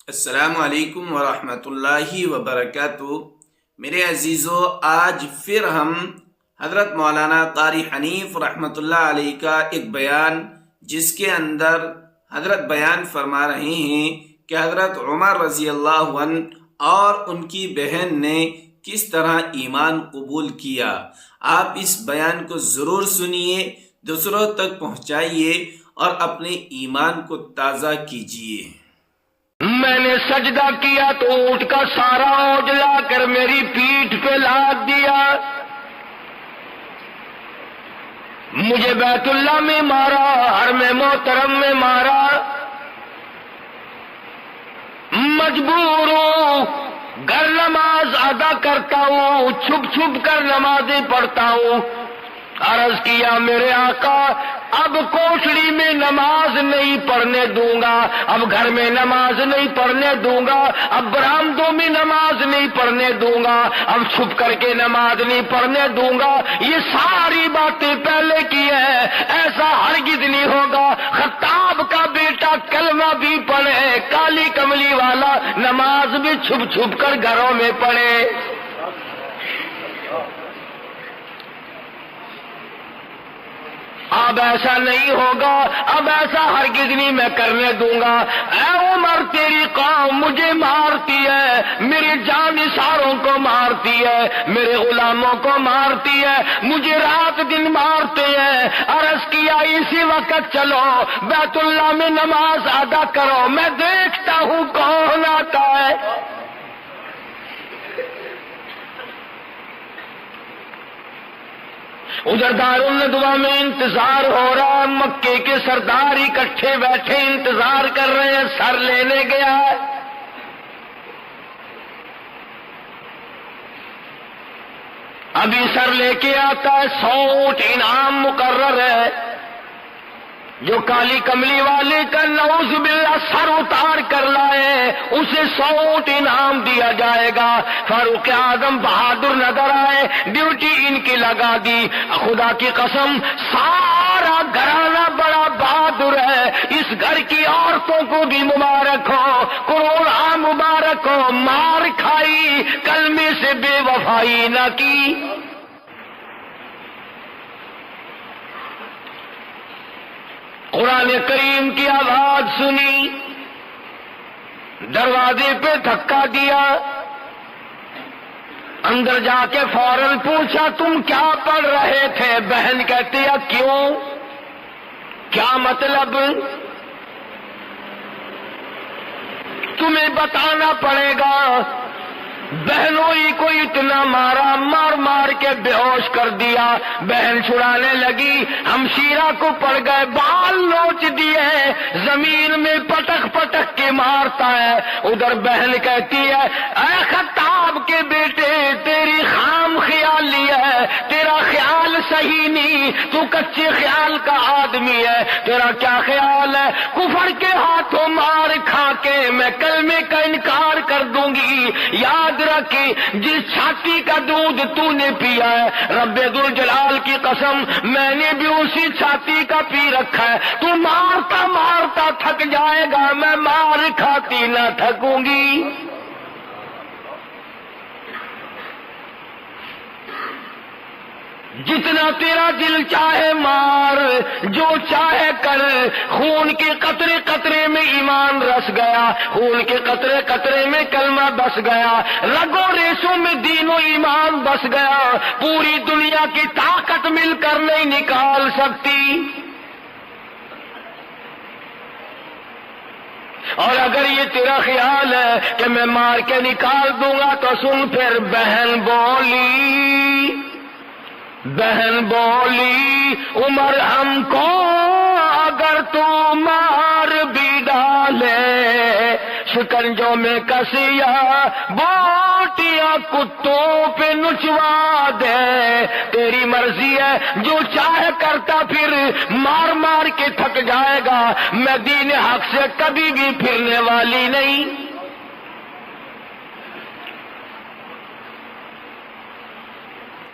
السلام علیکم ورحمۃ اللہ وبرکاتہ۔ میرے عزیزو، آج پھر ہم حضرت مولانا قاری حنیف رحمۃ اللہ علیہ کا ایک بیان، جس کے اندر حضرت بیان فرما رہے ہیں کہ حضرت عمر رضی اللہ عنہ اور ان کی بہن نے کس طرح ایمان قبول کیا۔ آپ اس بیان کو ضرور سنیے، دوسروں تک پہنچائیے اور اپنے ایمان کو تازہ کیجیے۔ میں نے سجدہ کیا تو اونٹ کا سارا اوج لا کر میری پیٹھ پہ لاد دیا، مجھے بیت اللہ میں مارا، حرم محترم میں مارا، مجبور ہوں، گھر نماز ادا کرتا ہوں، چھپ چھپ کر نمازیں پڑھتا ہوں۔ عرض کیا میرے آقا، اب کوٹھڑی میں نماز نہیں پڑھنے دوں گا، اب گھر میں نماز نہیں پڑھنے دوں گا، اب برآمدوں میں نماز نہیں پڑھنے دوں گا، اب چھپ کر کے نماز نہیں پڑھنے دوں گا۔ یہ ساری باتیں پہلے کی ہے، ایسا ہرگز نہیں ہوگا۔ خطاب کا بیٹا کلمہ بھی پڑھے، کالی کملی والا نماز بھی چھپ چھپ کر گھروں میں پڑھے۔ اب ایسا نہیں ہوگا، اب ایسا ہرگز نہیں میں کرنے دوں گا۔ اے عمر، تیری قوم مجھے مارتی ہے، میرے جانثاروں کو مارتی ہے، میرے غلاموں کو مارتی ہے، مجھے رات دن مارتے ہیں۔ عرض کیا اسی وقت چلو بیت اللہ میں نماز ادا کرو، میں دیکھتا ہوں کون آتا ہے۔ ادھر دارالندوا میں انتظار ہو رہا ہے، مکے کے سردار اکٹھے بیٹھے انتظار کر رہے ہیں، سر لینے گیا ہے۔ ابھی سر لے کے آتا ہے، 100 اونٹ انعام مقرر ہے۔ جو کالی کملی والے کا نعوذ باللہ سر اتار کر لائے، اسے 100 اونٹ انعام دیا جائے گا۔ فاروق اعظم بہادر نظر آئے، ڈیوٹی ان کی لگا دی۔ خدا کی قسم سارا گھرانہ بڑا بہادر ہے، اس گھر کی عورتوں کو بھی مبارک ہو، کروڑا مبارک ہو، مار کھائی، کلمے سے بے وفائی نہ کی۔ قرآن کریم کی آواز سنی، دروازے پہ دھکا دیا، اندر جا کے فوراً پوچھا تم کیا پڑھ رہے تھے؟ بہن کہتی ہے کیوں، کیا مطلب؟ تمہیں بتانا پڑے گا۔ بہنوں ہی کو اتنا مارا، مار مار کے بے ہوش کر دیا۔ بہن چھڑانے لگی، ہمشیرہ کو پڑ گئے، بال نوچ دیے، زمین میں پٹک پٹک کے مارتا ہے۔ ادھر بہن کہتی ہے اے خطاب کے بیٹے، تیری خام خیالی ہے، تیرا خیال صحیح نہیں، تو کچے خیال کا آدمی ہے۔ تیرا کیا خیال ہے؟ کفر کے ہاتھوں مار کھا کے میں کلمے کا انکار کر دوں گی۔ یاد رکھی، جس چھاتی کا دودھ تو نے پیا ہے، رب ذوالجلال کی قسم میں نے بھی اسی چھاتی کا پی رکھا ہے۔ تو مارتا مارتا تھک جائے گا، میں مار کھاتی نہ تھکوں گی۔ جتنا تیرا دل چاہے مار، جو چاہے کر، خون کے قطرے قطرے میں ایمان رس گیا، خون کے قطرے قطرے میں کلمہ بس گیا، رگوں ریشوں میں دین و ایمان بس گیا۔ پوری دنیا کی طاقت مل کر نہیں نکال سکتی۔ اور اگر یہ تیرا خیال ہے کہ میں مار کے نکال دوں گا تو سن پھر، بہن بولی، بہن بولی عمر ہم کو اگر تو مار بھی ڈالے، شکنجوں میں کسیا بوٹیاں کتوں پہ نچوا دے، تیری مرضی ہے، جو چاہے کرتا پھر، مار مار کے تھک جائے گا، میں دین حق سے کبھی بھی پھرنے والی نہیں۔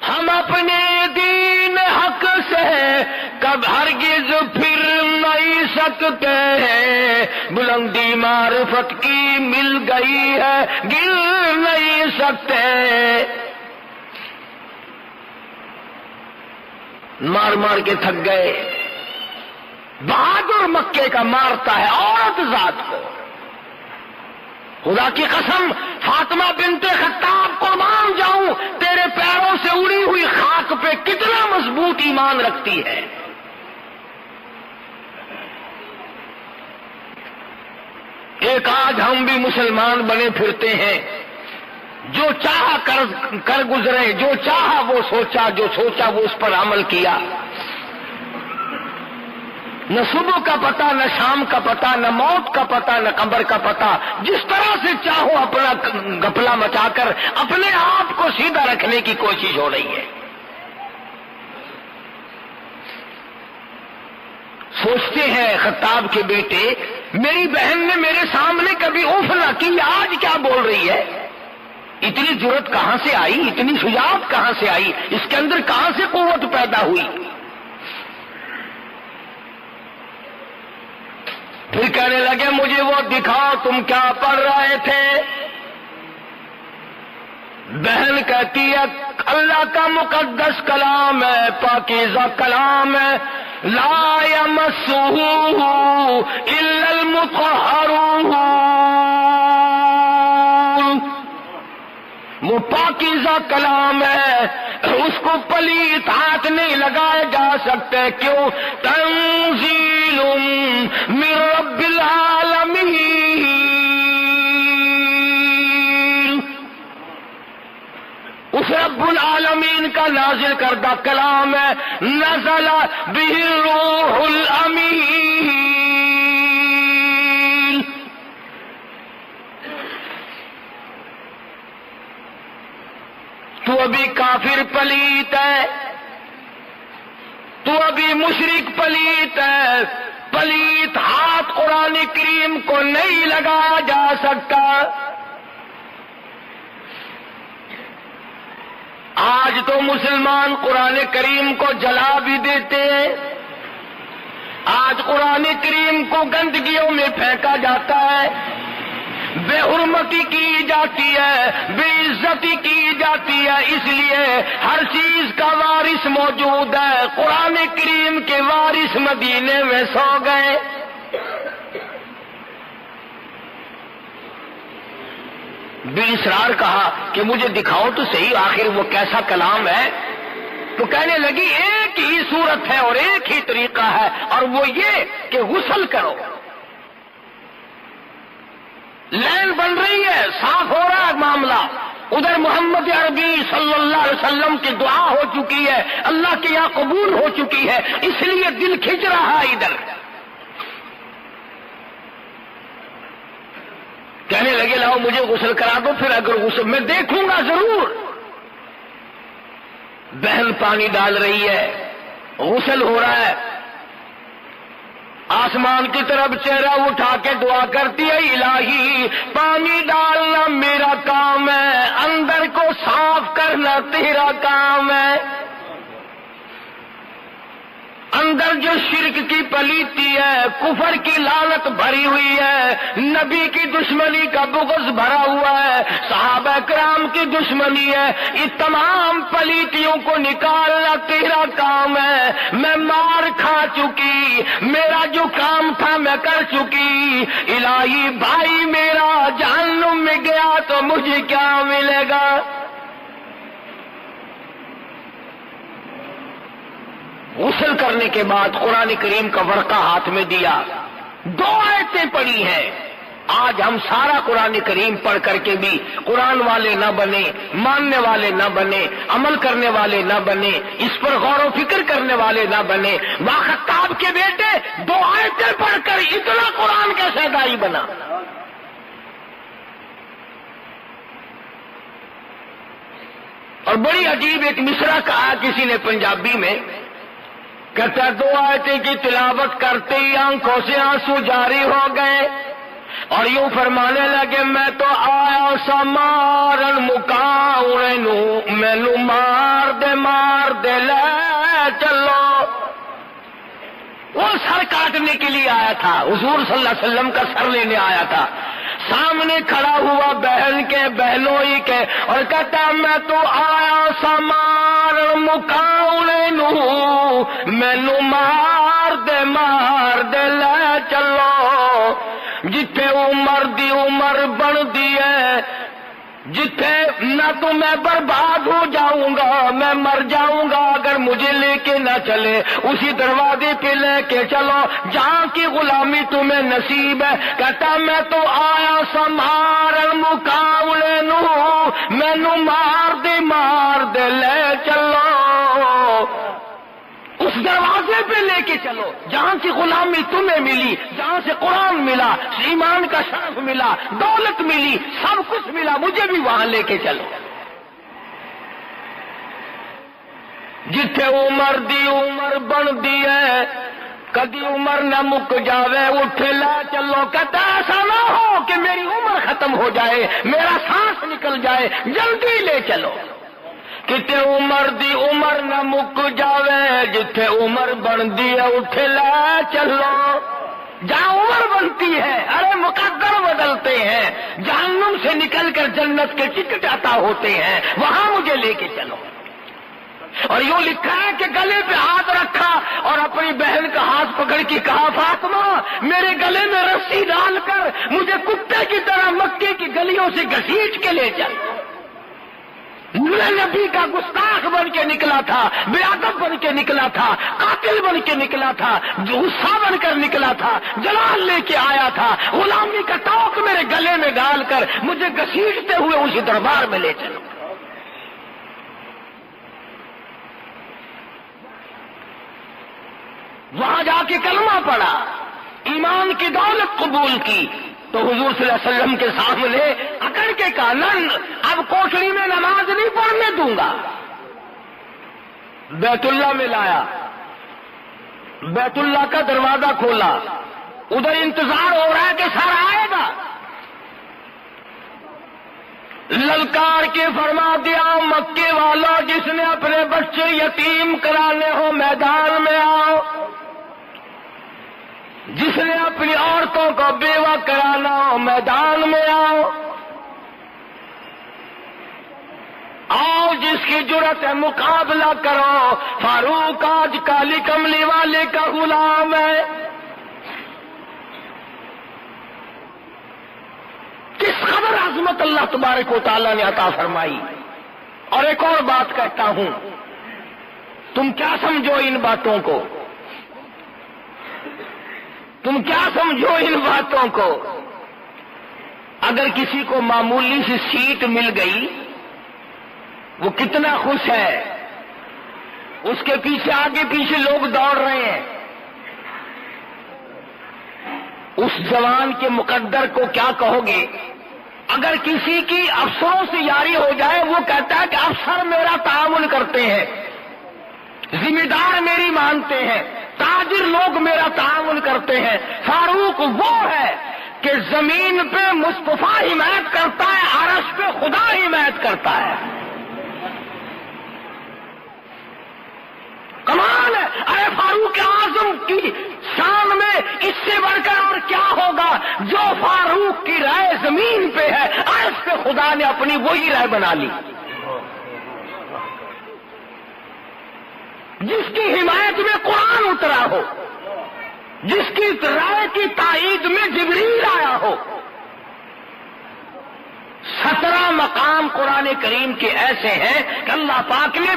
ہم اپنے دین حق حق سے کب ہرگز پھر نہیں سکتے ہیں، بلندی معرفت کی مل گئی ہے گر نہیں سکتے۔ مار مار کے تھک گئے، بہادر مکے کا مارتا ہے عورت ذات کو، خدا کی قسم فاطمہ بنت خطاب قربان جاؤں، تیرے پیروں سے اڑی ہوئی خاک پہ کتنا مضبوط ایمان رکھتی ہے۔ ایک آج ہم بھی مسلمان بنے پھرتے ہیں، جو چاہا کر گزرے، جو چاہا وہ سوچا، جو سوچا وہ اس پر عمل کیا، نہ صبح کا پتہ، نہ شام کا پتہ، نہ موت کا پتہ، نہ قبر کا پتہ، جس طرح سے چاہو اپنا گھپلا مچا کر اپنے آپ کو سیدھا رکھنے کی کوشش ہو رہی ہے۔ سوچتے ہیں خطاب کے بیٹے، میری بہن نے میرے سامنے کبھی اف نہ کی، آج کیا بول رہی ہے؟ اتنی جرأت کہاں سے آئی، اتنی شجاعت کہاں سے آئی، اس کے اندر کہاں سے قوت پیدا ہوئی؟ پھر کہنے لگے مجھے وہ دکھاؤ تم کیا پڑھ رہے تھے۔ بہن کہتی ہے اللہ کا مقدس کلام ہے، پاکیزہ کلام ہے، لا یمسہ الا المطہرون، وہ پاکیزہ کلام ہے، اس کو پلیت ہاتھ نہیں لگائے جا سکتے۔ کیوں؟ تنزیل من رب العالمین، اس رب العالمین کا نازل کردہ کلام ہے، نزل بہ الروح الامین۔ تو ابھی کافر پلیت ہے، تو ابھی مشرک پلیت ہے، پلیت ہاتھ قرآن کریم کو نہیں لگایا جا سکتا۔ آج تو مسلمان قرآن کریم کو جلا بھی دیتے ہیں، آج قرآن کریم کو گندگیوں میں پھینکا جاتا ہے، بے حرمتی کی جاتی ہے، بے عزتی کی جاتی ہے، اس لیے ہر چیز کا وارث موجود ہے۔ قرآن کریم کے وارث مدینے میں سو گئے۔ باصرار کہا کہ مجھے دکھاؤ تو صحیح آخر وہ کیسا کلام ہے۔ تو کہنے لگی ایک ہی صورت ہے اور ایک ہی طریقہ ہے، اور وہ یہ کہ غسل کرو۔ لین بن رہی ہے، صاف ہو رہا ہے معاملہ۔ ادھر محمد عربی صلی اللہ علیہ وسلم کی دعا ہو چکی ہے، اللہ کے یہاں قبول ہو چکی ہے، اس لیے دل کھنچ رہا ہے ادھر۔ کہنے لگے لاؤ مجھے غسل کرا دو، پھر اگر غسل میں دیکھوں گا ضرور۔ بہن پانی ڈال رہی ہے، غسل ہو رہا ہے، آسمان کی طرف چہرہ اٹھا کے دعا کرتی ہے الہی پانی ڈالنا میرا کام ہے، اندر کو صاف کرنا تیرا کام ہے۔ اندر جو شرک کی پلیتی ہے، کفر کی لعنت بھری ہوئی ہے، نبی کی دشمنی کا بغض بھرا ہوا ہے، صحابہ کرام کی دشمنی ہے، یہ تمام پلیتیوں کو نکالنا تیرا کام ہے۔ میں مار کھا چکی، میرا جو کام تھا میں کر چکی، الہی بھائی میرا جہنم میں گیا تو مجھے کیا ملے گا؟ غسل کرنے کے بعد قرآن کریم کا ورقہ ہاتھ میں دیا، 2 آیتیں پڑھی ہیں۔ آج ہم سارا قرآن کریم پڑھ کر کے بھی قرآن والے نہ بنے، ماننے والے نہ بنے، عمل کرنے والے نہ بنے، اس پر غور و فکر کرنے والے نہ بنے۔ خطاب کے بیٹے 2 آیتیں پڑھ کر اتنا قرآن کیسے دائی بنا؟ اور بڑی عجیب ایک مصرع کہا کسی نے پنجابی میں، کہتا 2 آیتیں کی تلاوت کرتے ہی آنکھوں سے آنسو جاری ہو گئے، اور یوں فرمانے لگے میں تو آیا سا مارن مکاؤں نو، مینو مار دے لے چلو. وہ سر کاٹنے کے لیے آیا تھا، حضور صلی اللہ علیہ وسلم کا سر لینے آیا تھا. سامنے کھڑا ہوا بہن کے بہنوئی کے اور کہتا میں تو آیا سمار مکاؤنے نو مینو مار دے لے چلو. جتھے عمر دی عمر بن دی ہے، جتھے نہ تو میں برباد ہو جاؤں گا، میں مر جاؤں گا اگر مجھے لے کے نہ چلے. اسی دروازے پہ لے کے چلو جہاں کی غلامی تمہیں نصیب ہے. کہتا میں تو آیا سمار مقابلے نو مینو مار دے لے چلو. اس دروازے پہ لے کے چلو جہاں سے غلامی تمہیں ملی، جہاں سے قرآن ملا، ایمان کا شرف ملا، دولت ملی، سب کچھ ملا، مجھے بھی وہاں لے کے چلو. جتھے عمر دی عمر بن دی ہے کدی عمر نہ مک جاوے اٹھ لا چلو. کہتا ایسا نہ ہو کہ میری عمر ختم ہو جائے، میرا سانس نکل جائے، جلدی لے چلو. کتے عمر دی عمر نہ مک جاوے جتھے عمر بندی ہے اٹھ لا چلو. جہاں عمر بنتی ہے ارے مقدر بدلتے ہیں، جہنم سے نکل کر جنت کے ٹکٹ عطا ہوتے ہیں، وہاں مجھے لے کے چلو. اور یوں لکھا ہے کہ گلے پہ ہاتھ رکھا اور اپنی بہن کا ہاتھ پکڑ کے کہا فاطمہ میرے گلے میں رسی ڈال کر مجھے کتے کی طرح مکے کی گلیوں سے گھسیٹ کے لے چل. میں نبی کا گستاخ بن کے نکلا تھا، بے ادب بن کے نکلا تھا، قاتل بن کے نکلا تھا، جو غصہ بن کر نکلا تھا، جلال لے کے آیا تھا، غلامی کا توق میرے گلے میں ڈال کر مجھے گھسیٹتے ہوئے اسی دربار میں لے چلو. وہاں جا کے کلمہ پڑھا، ایمان کی دولت قبول کی تو حضور صلی اللہ علیہ وسلم کے سامنے اکڑ کے کہا نن اب کوٹڑی میں نماز نہیں پڑھنے دوں گا. بیت اللہ میں لایا، بیت اللہ کا دروازہ کھولا، ادھر انتظار ہو رہا ہے کہ سر آئے گا. للکار کے فرما دیا مکے والا جس نے اپنے بچے یتیم کرانے ہو میدان میں آؤ، جس نے اپنی عورتوں کو بیوہ کرانا ہو میدان میں آؤ. آؤ جس کی جرت ہے مقابلہ کرو. فاروق آج کالی کملی والے کا غلام ہے. کس قدر عظمت اللہ تبارک و تعالیٰ نے عطا فرمائی. اور ایک اور بات کہتا ہوں، تم کیا سمجھو ان باتوں کو، تم کیا سمجھو ان باتوں کو. اگر کسی کو معمولی سی سیٹ مل گئی وہ کتنا خوش ہے، اس کے پیچھے آگے پیچھے لوگ دوڑ رہے ہیں. اس جوان کے مقدر کو کیا کہو گے؟ اگر کسی کی افسروں سے یاری ہو جائے وہ کہتا ہے کہ افسر میرا تعاون کرتے ہیں، ذمہ دار میری مانتے ہیں، تاجر لوگ میرا تعاون کرتے ہیں. فاروق وہ ہے کہ زمین پہ مصطفیٰ حمایت کرتا ہے، عرش پہ خدا حمایت کرتا ہے. کمال ہے. ارے فاروق اعظم کی شان میں اس سے بڑھ کر اور کیا ہوگا. جو فاروق کی رائے زمین پہ ہے عرش پہ خدا نے اپنی وہی رائے بنا لی. جس کی حمایت میں قرآن اترا ہو، جس کی رائے کی تائید میں جبریل آیا ہو. 17 مقام قرآن کریم کے ایسے ہیں کہ اللہ پاک نے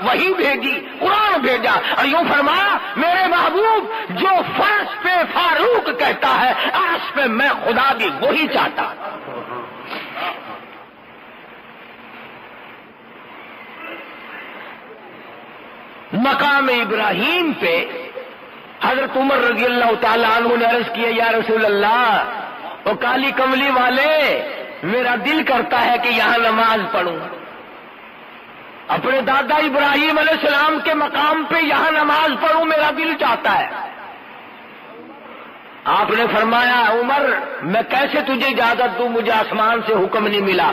وہی بھیجی، قرآن بھیجا اور یوں فرمایا میرے محبوب جو فرش پہ فاروق کہتا ہے عرش پہ میں خدا بھی وہی چاہتا. مقام ابراہیم پہ حضرت عمر رضی اللہ تعالیٰ عنہ نے عرض کیا یا رسول اللہ وہ کالی کملی والے میرا دل کرتا ہے کہ یہاں نماز پڑھوں. اپنے دادا ابراہیم علیہ السلام کے مقام پہ یہاں نماز پڑھوں، میرا دل چاہتا ہے. آپ نے فرمایا عمر میں کیسے تجھے اجازت دوں، مجھے آسمان سے حکم نہیں ملا.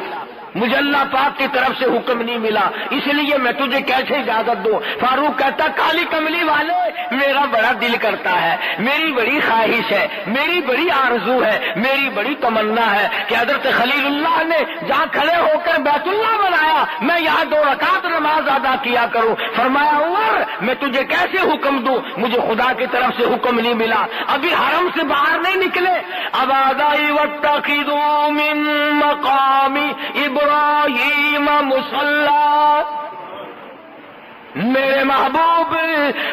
مجھے اللہ پاک کی طرف سے حکم نہیں ملا، اس لیے میں تجھے کیسے اجازت دوں؟ فاروق کہتا کالی کملی والے میرا بڑا دل کرتا ہے، میری بڑی خواہش ہے، میری بڑی آرزو ہے، میری بڑی تمنا ہے کہ حضرت خلیل اللہ نے جہاں کھڑے ہو کر بیت اللہ بنایا میں یہاں 2 رکعت نماز ادا کیا کروں۔ فرمایا عمر میں تجھے کیسے حکم دوں، مجھے خدا کی طرف سے حکم نہیں ملا، ابھی حرم سے باہر نہیں نکلے۔ اب آدائی واتخذوا من مقام ابراہیم مصلی، میرے محبوب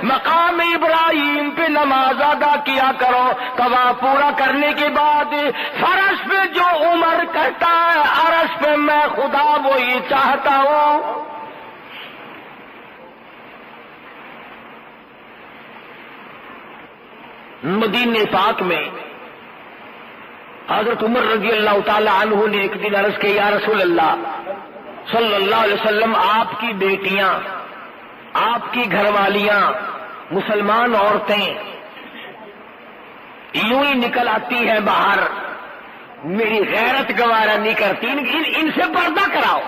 مقام ابراہیم پہ نماز ادا کیا کرو۔ طواف پورا کرنے کے بعد فرش پہ جو عمر کہتا ہے عرش پہ میں خدا وہی چاہتا ہوں۔ مدینہ پاک میں حضرت عمر رضی اللہ تعالی عنہ نے ایک دن عرض کی یا رسول اللہ صلی اللہ علیہ وسلم، آپ کی بیٹیاں، آپ کی گھر والیاں، مسلمان عورتیں یوں ہی نکل آتی ہیں باہر، میری غیرت گوارا نہیں کرتی، ان سے پردہ کراؤ،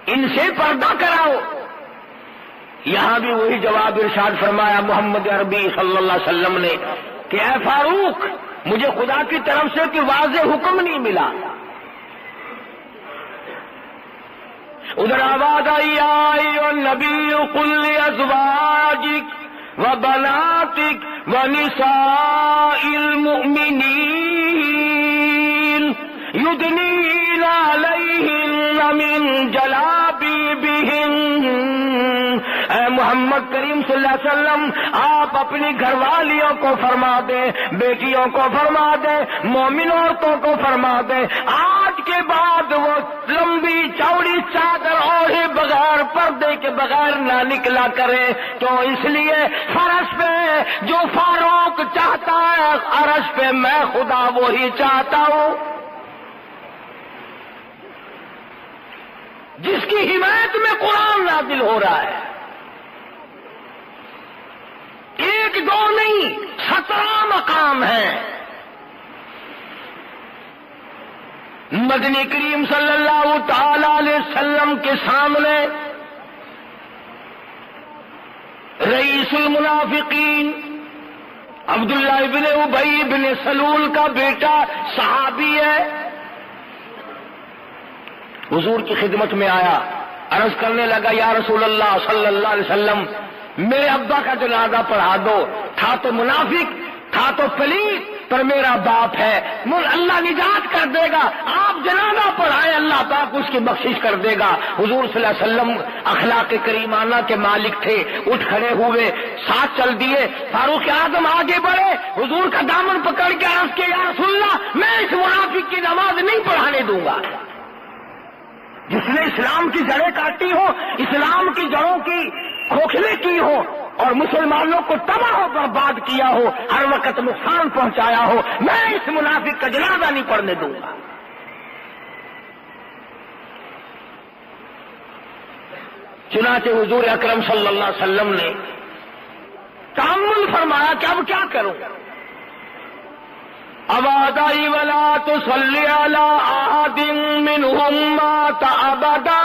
ان سے پردہ کراؤ۔ یہاں بھی وہی جواب ارشاد فرمایا محمد عربی صلی اللہ علیہ وسلم نے کہ اے فاروق مجھے خدا کی طرف سے کوئی واضح حکم نہیں ملا۔ ادھر آواز آئی یا نبی قل لازواجک وبناتک ونساء المؤمنین یدنین علیہن من جلابیبہن، اے محمد کریم صلی اللہ علیہ وسلم آپ اپنی گھر والیوں کو فرما دیں، بیٹیوں کو فرما دیں، مومن عورتوں کو فرما دیں آج کے بعد وہ لمبی چوڑی چادر اوڑھے بغیر پردے کے بغیر نہ نکلا کرے۔ تو اس لیے فرش پہ جو فاروق چاہتا ہے عرش پہ میں خدا وہی چاہتا ہوں، جس کی حمایت میں قرآن نازل ہو رہا ہے۔ 1 2 نہیں 17 مقام ہیں۔ مدنی کریم صلی اللہ تعالی علیہ وسلم کے سامنے رئیس المنافقین عبداللہ ابن ابی بن سلول کا بیٹا صحابی ہے، حضور کی خدمت میں آیا، عرض کرنے لگا یا رسول اللہ صلی اللہ علیہ وسلم میرے ابا کا جنازہ پڑھا دو، تھا تو منافق، تھا تو پلیت، پر میرا باپ ہے، اللہ نجات کر دے گا، آپ جنازہ پڑھائیں اللہ پاک اس کی بخشش کر دے گا۔ حضور صلی اللہ علیہ وسلم اخلاق کریمانہ کے مالک تھے، اٹھ کھڑے ہوئے، ساتھ چل دیے۔ فاروق اعظم آگے بڑھے، حضور کا دامن پکڑ کے عرض کیا یا رسول اللہ میں اس منافق کی نماز نہیں پڑھانے دوں گا، جس نے اسلام کی جڑیں کاٹی ہو، اسلام کی جڑوں کی کھوکھلے کی ہو اور مسلمانوں کو تباہ و برباد کیا ہو، ہر وقت نقصان پہنچایا ہو، میں اس منافق کا جنازہ نہیں پڑھنے دوں گا۔ چنانچہ حضور اکرم صلی اللہ علیہ وسلم نے تأمل فرمایا کہ اب کیا کروں؟ ابادائی ولا تصلی علی احد منہم مات ابدا،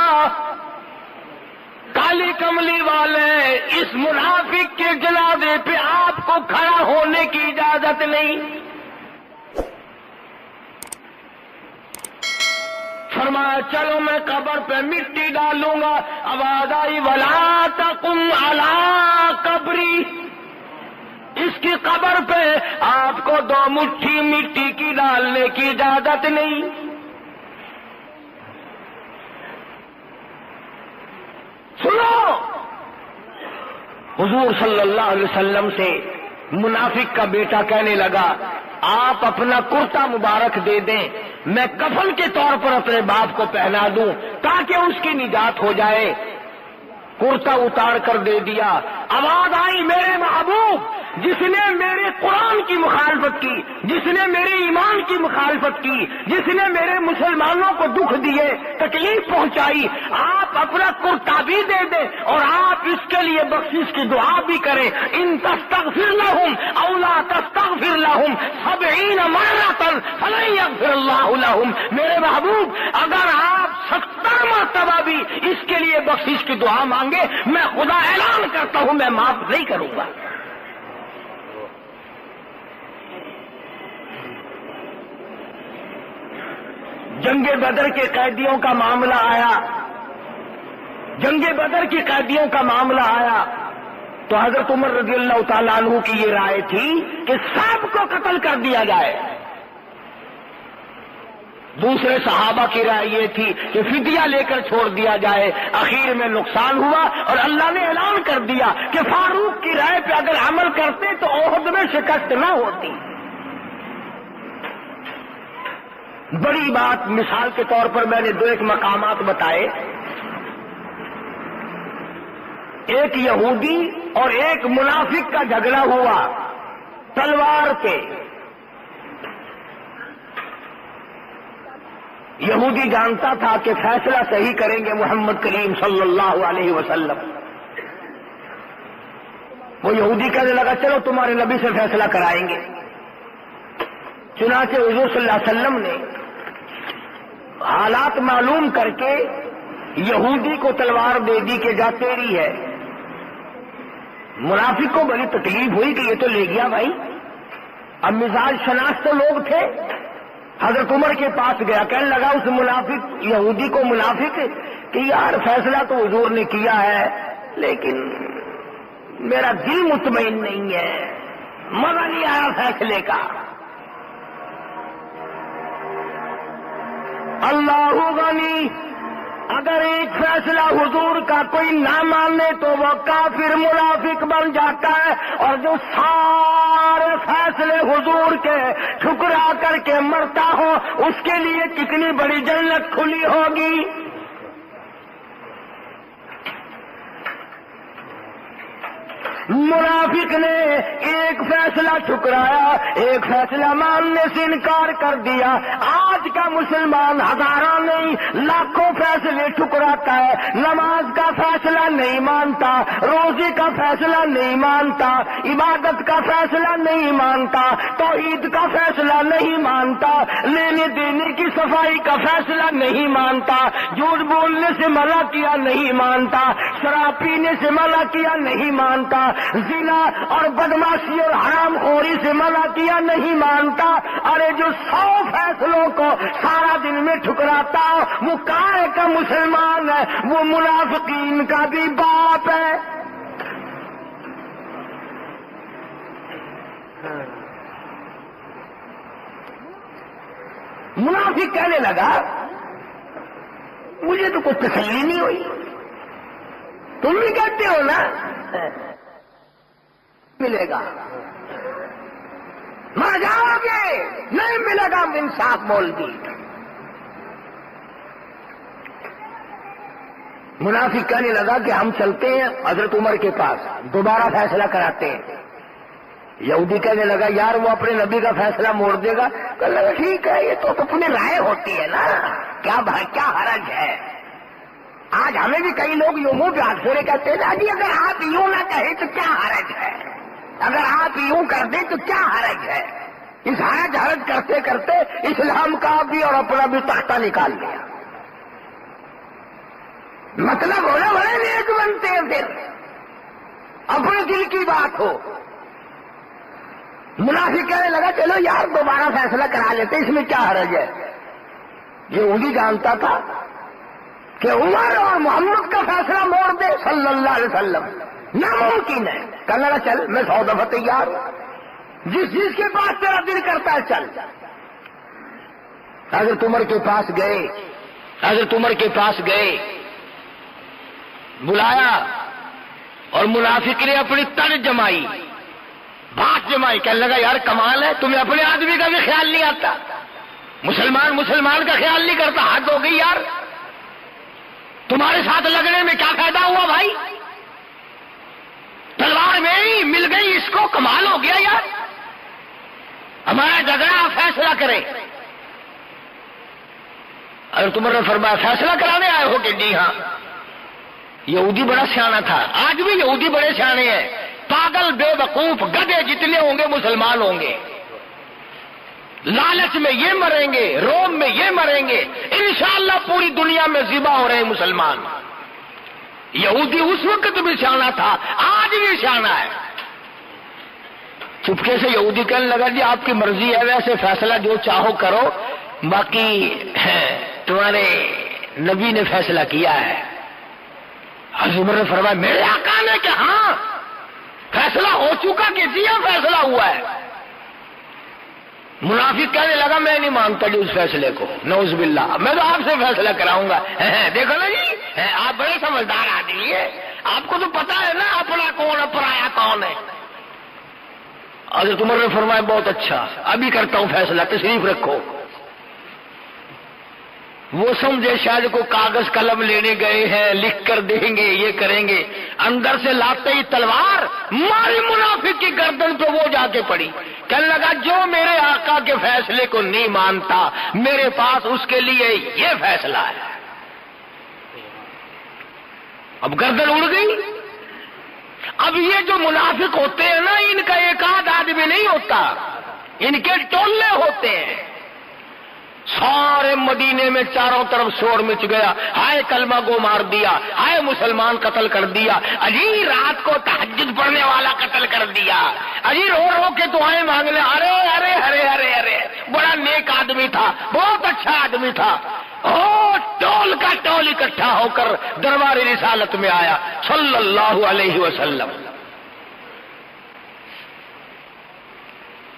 کالی کملی والے اس منافق کے جنازے پہ آپ کو کھڑا ہونے کی اجازت نہیں۔ فرمایا چلو میں قبر پہ مٹی ڈالوں گا۔ آواز آئی ولا تقم علی قبری، اس کی قبر پہ آپ کو 2 مٹھی مٹی کی ڈالنے کی اجازت نہیں۔ سنو، حضور صلی اللہ علیہ وسلم سے منافق کا بیٹا کہنے لگا آپ اپنا کرتا مبارک دے دیں، میں کفن کے طور پر اپنے باپ کو پہنا دوں تاکہ اس کی نجات ہو جائے۔ کرتا اتار کر دے دیا. آواز آئی میرے محبوب جس نے میرے قرآن کی مخالفت کی, جس نے میرے ایمان کی مخالفت کی, جس نے میرے مسلمانوں کو دکھ دیے, تکلیف پہنچائی, آپ اپنا کرتا بھی دے دیں اور آپ اس کے لیے بخشش کی دعا بھی کریں. ان تستغفر لهم او لا تستغفر لهم 70 مرة فلن يغفر الله لهم. میرے محبوب اگر آپ 70 مرتبہ بھی اس کے لیے بخشش کی دعا مانگے, میں خدا اعلان کرتا ہوں میں معاف نہیں کروں گا. جنگ بدر کے قیدیوں کا معاملہ آیا, جنگ بدر کی قیدیوں کا معاملہ آیا تو حضرت عمر رضی اللہ تعالیٰ عنہ کی یہ رائے تھی کہ سب کو قتل کر دیا جائے. دوسرے صحابہ کی رائے یہ تھی کہ فدیہ لے کر چھوڑ دیا جائے. اخیر میں نقصان ہوا اور اللہ نے اعلان کر دیا کہ فاروق کی رائے پہ اگر عمل کرتے تو احد میں شکست نہ ہوتی. بڑی بات مثال کے طور پر میں نے 2 مقامات بتائے. ایک یہودی اور ایک منافق کا جھگڑا ہوا تلوار پہ. یہودی جانتا تھا کہ فیصلہ صحیح کریں گے محمد کریم صلی اللہ علیہ وسلم. وہ یہودی کہنے لگا چلو تمہارے نبی سے فیصلہ کرائیں گے. چنانچہ حضور صلی اللہ علیہ وسلم نے حالات معلوم کر کے یہودی کو تلوار دے دی کہ جا تیری ہے. منافق کو بڑی تکلیف ہوئی کہ یہ تو لے گیا بھائی. اب مزاج شناس تو لوگ تھے. حضرت عمر کے پاس گیا, کہنے لگا اس منافق یہودی کو منافق کہ یار فیصلہ تو حضور نے کیا ہے لیکن میرا دل مطمئن نہیں ہے, مزہ نہیں آیا فیصلے کا. اللہ غنی, اگر ایک فیصلہ حضور کا کوئی نہ مانے تو وہ کافر منافق بن جاتا ہے, اور جو سارے فیصلے حضور کے ٹھکرا کر کے مرتا ہو اس کے لیے کتنی بڑی جنت کھلی ہوگی. منافق نے ایک فیصلہ ٹھکرایا, ایک فیصلہ ماننے سے انکار کر دیا. آج کا مسلمان ہزاروں نہیں لاکھوں فیصلے ٹھکراتا ہے. نماز کا فیصلہ نہیں مانتا, روزے کا فیصلہ نہیں مانتا, عبادت کا فیصلہ نہیں مانتا, توحید کا فیصلہ نہیں مانتا, لینے دینے کی صفائی کا فیصلہ نہیں مانتا, جھوٹ بولنے سے منع کیا نہیں مانتا, شراب پینے سے منع کیا نہیں مانتا, زنا اور بدماشی اور حرام خوری سے منع کیا نہیں مانتا. ارے جو 100 فیصلوں کو سارا دن میں ٹھکراتا وہ کائے کا مسلمان ہے, وہ منافقین کا بھی باپ ہے. منافق کہنے لگا مجھے تو کچھ تسلی نہیں ہوئی, تم بھی کہتے ہو نا ملے گا, مر جاؤ گے, نہیں ملے گا. انصاف بول دی. منافق کہنے لگا کہ ہم چلتے ہیں حضرت عمر کے پاس, دوبارہ فیصلہ کراتے ہیں. یہودی کہنے لگا یار وہ اپنے نبی کا فیصلہ موڑ دے گا. کہنے لگا ٹھیک ہے, یہ تو اپنی رائے ہوتی ہے نا, کیا حرج ہے. آج ہمیں بھی کئی لوگ یوں منہ پہ ہاتھ پھیرے کہتے ہیں جی اگر آپ یوں نہ کہیں تو کیا حرج ہے, اگر آپ یوں کر دیں تو کیا حرج ہے. اس حرج کرتے کرتے اسلام کا بھی اور اپنا بھی تختہ نکال لیا. مطلب ہونے والے نیک بنتے ہیں, پھر اپنے دل کی بات ہو. منافق کہنے لگا چلو یار دوبارہ فیصلہ کرا لیتے, اس میں کیا حرج ہے. یہ وہی جانتا تھا کہ عمر اور محمد کا فیصلہ موڑ دے صلی اللہ علیہ وسلم, ناممکن ہے. کہنے لگا چل میں 100 دفعہ تیار ہوں, جس چیز کے پاس تیرا دل کرتا ہے چل. حضرت عمر کے پاس گئے, حضرت عمر کے پاس گئے, بلایا اور منافق نے اپنی تن جمائی, بات جمائی. کہنے لگا یار کمال ہے, تمہیں اپنے آدمی کا بھی خیال نہیں آتا, مسلمان کا خیال نہیں کرتا, حد ہو گئی یار. تمہارے ساتھ لگنے میں کیا فائدہ ہوا بھائی؟ تلوار میں ہی مل گئی اس کو، کمال ہو گیا یار. ہمارا جھگڑا فیصلہ کرے. حضرت عمر نے فرمایا فیصلہ کرانے آئے ہو کہ جی ہاں. یہودی بڑا سیانا تھا، آج بھی یہودی بڑے سیانے ہیں. پاگل بے وقوف گدھے جتنے ہوں گے مسلمان ہوں گے. لالچ میں یہ مریں گے، روم میں یہ مریں گے، انشاءاللہ پوری دنیا میں ذبح ہو رہے ہیں مسلمان. یہودی اس وقت بھی سیانا تھا، آج بھی سیانا ہے. چپکے سے یہودی کہنے لگا جی آپ کی مرضی ہے، ویسے فیصلہ جو چاہو کرو، باقی تمہارے نبی نے فیصلہ کیا ہے. حضرت عمر نے فرمایا میرے آقا نے کہ ہاں فیصلہ ہو چکا کہ جی ہاں فیصلہ ہوا ہے. منافق کہنے لگا میں نہیں مانتا جی اس فیصلے کو، نعوذ باللہ، میں تو آپ سے فیصلہ کراؤں گا. دیکھو نا جی آپ بڑے سمجھدار آدمی ہیں، آپ کو تو پتا ہے نا اپنا کون ہے پرایا کون ہے. حضرت عمر نے فرمایا بہت اچھا، ابھی کرتا ہوں فیصلہ، تشریف رکھو. وہ سمجھے شاید کو کاغذ قلم لینے گئے ہیں، لکھ کر دیں گے، یہ کریں گے. اندر سے لاتے ہی تلوار ماری منافق کی گردن پہ وہ جا کے پڑی. کہنے لگا جو میرے آقا کے فیصلے کو نہیں مانتا میرے پاس اس کے لیے یہ فیصلہ ہے. اب گردن اڑ گئی. اب یہ جو منافق ہوتے ہیں نا، ان کا ایک آدھ آدمی نہیں ہوتا، ان کے ٹولے ہوتے ہیں. سارے مدینے میں چاروں طرف شور مچ گیا، ہائے کلمہ گو مار دیا، ہائے مسلمان قتل کر دیا، اجی رات کو تہجد پڑھنے والا قتل کر دیا، اجی رو رو کے دعائیں مانگ لے، ارے ارے ارے ارے ارے بڑا نیک آدمی تھا، بہت اچھا آدمی تھا. ٹول کا ٹول اکٹھا ہو کر دربار رسالت میں آیا صلی اللہ علیہ وسلم.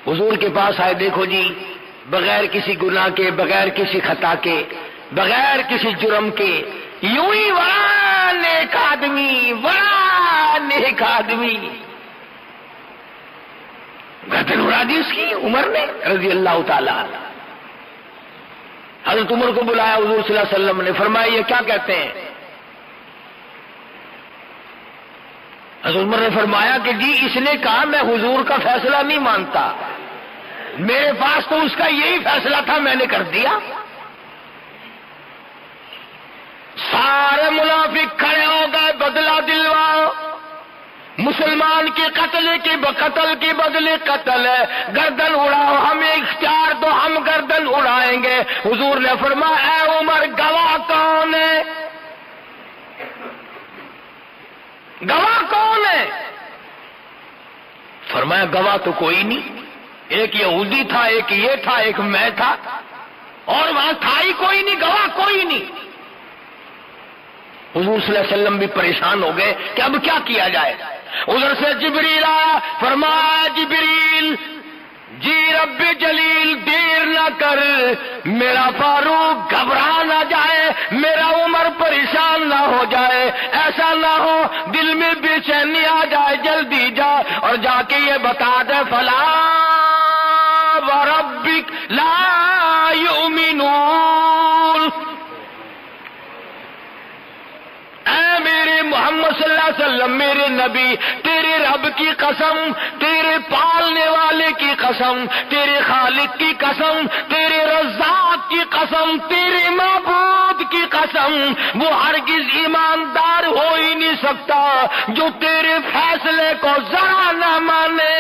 حضور کے پاس آئے، دیکھو جی بغیر کسی گناہ کے، بغیر کسی خطا کے، بغیر کسی جرم کے، یوں ہی بڑا نیک آدمی، بڑا نیک آدمی. گردن اڑا دی اس کی عمر نے رضی اللہ تعالی عنہ. حضرت عمر کو بلایا حضور صلی اللہ علیہ وسلم نے، فرمایا یہ کیا کہتے ہیں؟ حضرت عمر نے فرمایا کہ جی اس نے کہا میں حضور کا فیصلہ نہیں مانتا، میرے پاس تو اس کا یہی فیصلہ تھا، میں نے کر دیا. سارے منافق کھڑے ہو گئے، بدلہ دلواؤ. مسلمان کے قتل کے بدلے قتل ہے، گردن اڑاؤ، ہمیں اختیار دو، ہم گردن اڑائیں گے. حضور نے فرمایا اے عمر گواہ کون ہے؟ گواہ کون ہے؟ فرمایا گواہ تو کوئی نہیں، ایک یہودی تھا، ایک یہ تھا، ایک میں تھا، اور وہاں تھا ہی کوئی نہیں، گواہ کوئی نہیں. حضور صلی اللہ علیہ وسلم بھی پریشان ہو گئے کہ اب کیا کیا جائے. ادھر سے جبریل آیا، فرمایا جبریل جی رب جلیل دیر نہ کر، میرا فاروق گھبرا نہ جائے، میرا عمر پریشان نہ ہو جائے، ایسا نہ ہو دل میں بے چینی آ جائے، جلدی جا اور جا کے یہ بتا دے فلا وربک لا یؤمنون. اے میرے محمد صلی اللہ علیہ وسلم، میرے نبی، تیرے رب کی قسم، تیرے پالنے والے کی قسم، تیرے خالق کی قسم، تیرے رزاق کی قسم، تیرے معبود کی قسم، وہ ہرگز ایماندار ہو ہی نہیں سکتا جو تیرے فیصلے کو ذرا نہ مانے.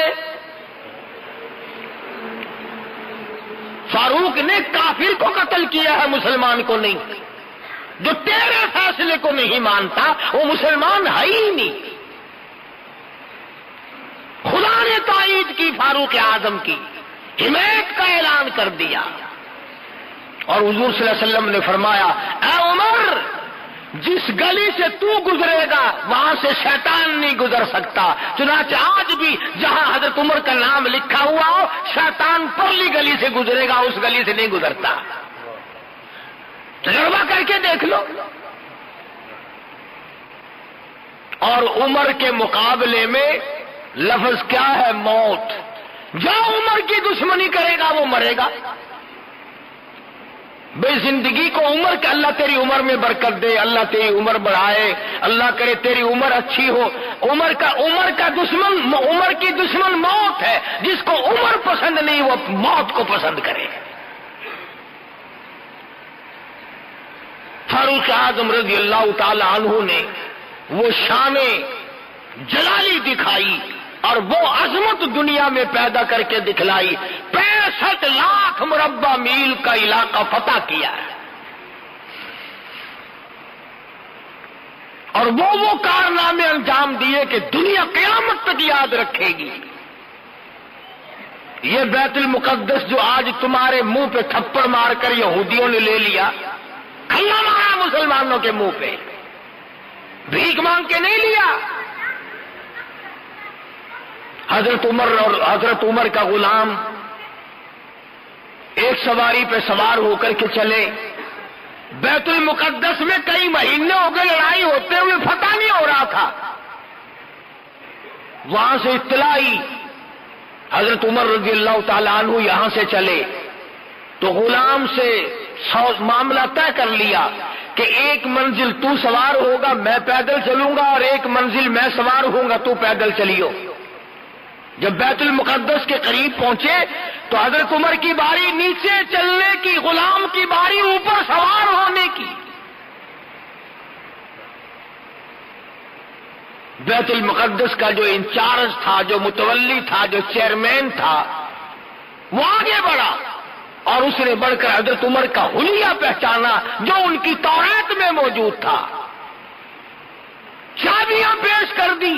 فاروق نے کافر کو قتل کیا ہے، مسلمان کو نہیں. جو تیرے فیصلے کو نہیں مانتا وہ مسلمان ہے ہی نہیں. خدا نے تائید کی فاروق اعظم کی، حمایت کا اعلان کر دیا. اور حضور صلی اللہ علیہ وسلم نے فرمایا اے عمر جس گلی سے تو گزرے گا وہاں سے شیطان نہیں گزر سکتا. چنانچہ آج بھی جہاں حضرت عمر کا نام لکھا ہوا ہو شیطان پرلی گلی سے گزرے گا، اس گلی سے نہیں گزرتا. تجربہ کر کے دیکھ لو. اور عمر کے مقابلے میں لفظ کیا ہے؟ موت. جو عمر کی دشمنی کرے گا وہ مرے گا. بھئی زندگی کو عمر کہ اللہ تیری عمر میں برکت دے، اللہ تیری عمر بڑھائے، اللہ کرے تیری عمر اچھی ہو۔ عمر کی دشمن موت ہے، جس کو عمر پسند نہیں وہ موت کو پسند کرے۔ فاروق اعظم رضی اللہ تعالی عنہ نے وہ شان جلالی دکھائی اور وہ عظمت دنیا میں پیدا کر کے دکھلائی۔ 65 لاکھ مربع میل کا علاقہ فتح کیا ہے، اور وہ کارنامے انجام دیے کہ دنیا قیامت تک یاد رکھے گی۔ یہ بیت المقدس جو آج تمہارے منہ پہ تھپڑ مار کر یہودیوں نے لے لیا، کھلا مارا مسلمانوں کے منہ پہ، بھیک مانگ کے نہیں لیا۔ حضرت عمر کا غلام ایک سواری پہ سوار ہو کر کے چلے، بیت المقدس میں کئی مہینے ہو گئے لڑائی ہوتے ہوئے فتح نہیں ہو رہا تھا۔ وہاں سے اطلاع آئی، حضرت عمر رضی اللہ تعالیٰ عنہ یہاں سے چلے تو غلام سے معاملہ طے کر لیا کہ ایک منزل تو سوار ہوگا میں پیدل چلوں گا، اور ایک منزل میں سوار ہوں گا تو پیدل چلیو۔ جب بیت المقدس کے قریب پہنچے تو حضرت عمر کی باری نیچے چلنے کی، غلام کی باری اوپر سوار ہونے کی۔ بیت المقدس کا جو انچارج تھا، جو متولی تھا، جو چیئرمین تھا، وہ آگے بڑھا اور اس نے بڑھ کر حضرت عمر کا حلیہ پہچانا جو ان کی توریت میں موجود تھا، چابیاں پیش کر دی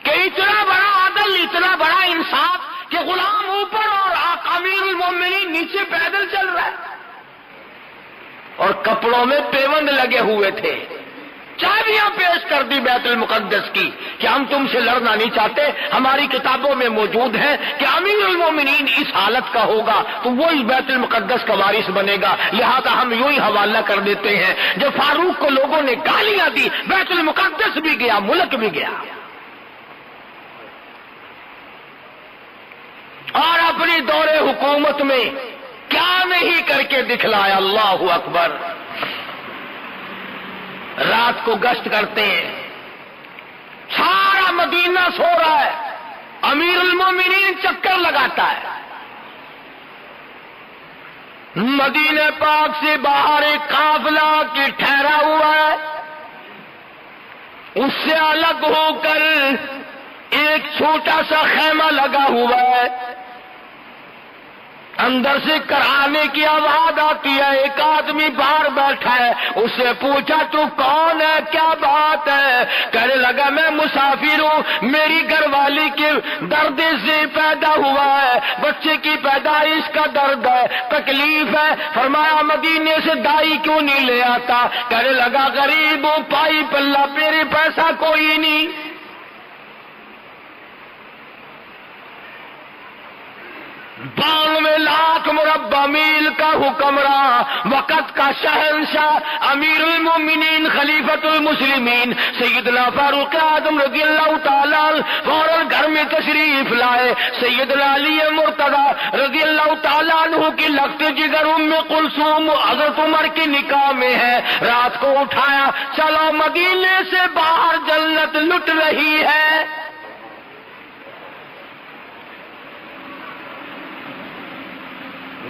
کہ اتنا بڑا عدل، اتنا بڑا انصاف کہ غلام اوپر اور امیر المومنین نیچے پیدل چل رہا ہے، اور کپڑوں میں پیوند لگے ہوئے تھے۔ چابیاں پیش کر دی بیت المقدس کی کہ ہم تم سے لڑنا نہیں چاہتے، ہماری کتابوں میں موجود ہے کہ امیر المومنین اس حالت کا ہوگا تو وہ اس بیت المقدس کا وارث بنے گا، لہذا ہم یوں ہی حوالہ کر دیتے ہیں۔ جب فاروق کو لوگوں نے گالیاں دی، بیت المقدس بھی گیا، ملک بھی گیا، اور اپنی دور حکومت میں کیا نہیں کر کے دکھلایا۔ اللہ اکبر۔ رات کو گشت کرتے ہیں، سارا مدینہ سو رہا ہے، امیر المومنین چکر لگاتا ہے، مدینہ پاک سے باہر ایک قافلہ کی ٹھہرا ہوا ہے، اس سے الگ ہو کر ایک چھوٹا سا خیمہ لگا ہوا ہے، اندر سے کرانے کی آواز آتی ہے، ایک آدمی باہر بیٹھا ہے، اس سے پوچھا تو کون ہے، کیا بات ہے؟ کہنے لگا میں مسافر ہوں، میری گھر والی کے درد سے پیدا ہوا ہے، بچے کی پیدائش کا درد ہے، تکلیف ہے۔ فرمایا مدینے سے دائی کیوں نہیں لے آتا؟ کہنے لگا غریب ہوں، پائی پلہ، میرے پیسہ کوئی نہیں۔ بانوے لاکھ مربع میل کا حکمراں، وقت کا شہنشاہ، امیر المومنین، خلیفۃ المسلمین، سیدنا فاروق اعظم رضی اللہ تعالیٰ فوراً گھر میں تشریف لائے۔ سیدنا علی مرتضی رضی اللہ تعالیٰ عنہ کی لخت جگر ام کلثوم حضرت عمر کے نکاح میں ہے، رات کو اٹھایا، چلو مدینے سے باہر جنت لٹ رہی ہے۔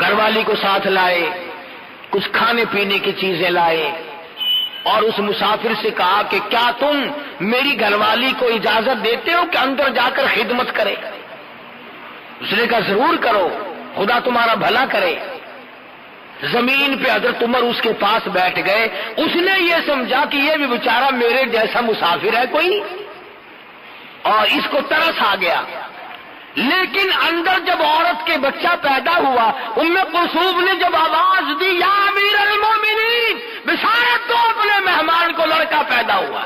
گھر والی کو ساتھ لائے، کچھ کھانے پینے کی چیزیں لائے، اور اس مسافر سے کہا کہ کیا تم میری گھر والی کو اجازت دیتے ہو کہ اندر جا کر خدمت کرے؟ اس نے کہا ضرور کرو، خدا تمہارا بھلا کرے۔ زمین پہ حضرت عمر اس کے پاس بیٹھ گئے، اس نے یہ سمجھا کہ یہ بھی بیچارہ میرے جیسا مسافر ہے کوئی، اور اس کو ترس آ گیا۔ لیکن اندر جب عورت کے بچہ پیدا ہوا، ام کلثوم نے جب آواز دی یا امیر المومنین، بشارت دو اپنے مہمان کو لڑکا پیدا ہوا،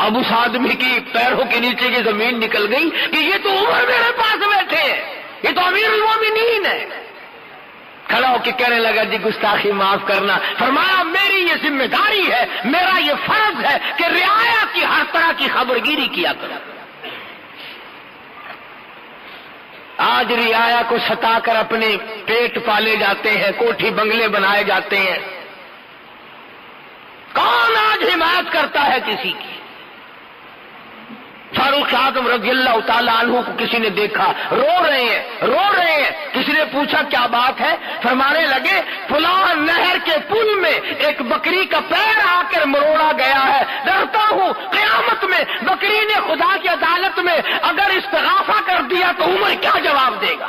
اب اس آدمی کی پیروں کے نیچے کی زمین نکل گئی کہ یہ تو عمر میرے پاس بیٹھے ہیں، یہ تو امیر المومنین ہے۔ کھڑا ہو کے کہنے لگا جی گستاخی معاف کرنا۔ فرمایا میری یہ ذمہ داری ہے، میرا یہ فرض ہے کہ رعایا کی ہر طرح کی خبرگیری کیا کرو۔ آج رعایا کو ستا کر اپنے پیٹ پالے جاتے ہیں، کوٹھی بنگلے بنائے جاتے ہیں۔ کون آج حمایت کرتا ہے کسی کی؟ فاروق اعظم رضی اللہ تعالیٰ عنہ کو کسی نے دیکھا، رو رہے ہیں۔ کسی نے پوچھا کیا بات ہے؟ فرمانے لگے فلاں نہر کے پل میں ایک بکری کا پیر آ کر مروڑا گیا ہے، ڈرتا ہوں قیامت میں بکری نے خدا کی عدالت میں اگر استغاثہ کر دیا تو عمر کیا جواب دے گا؟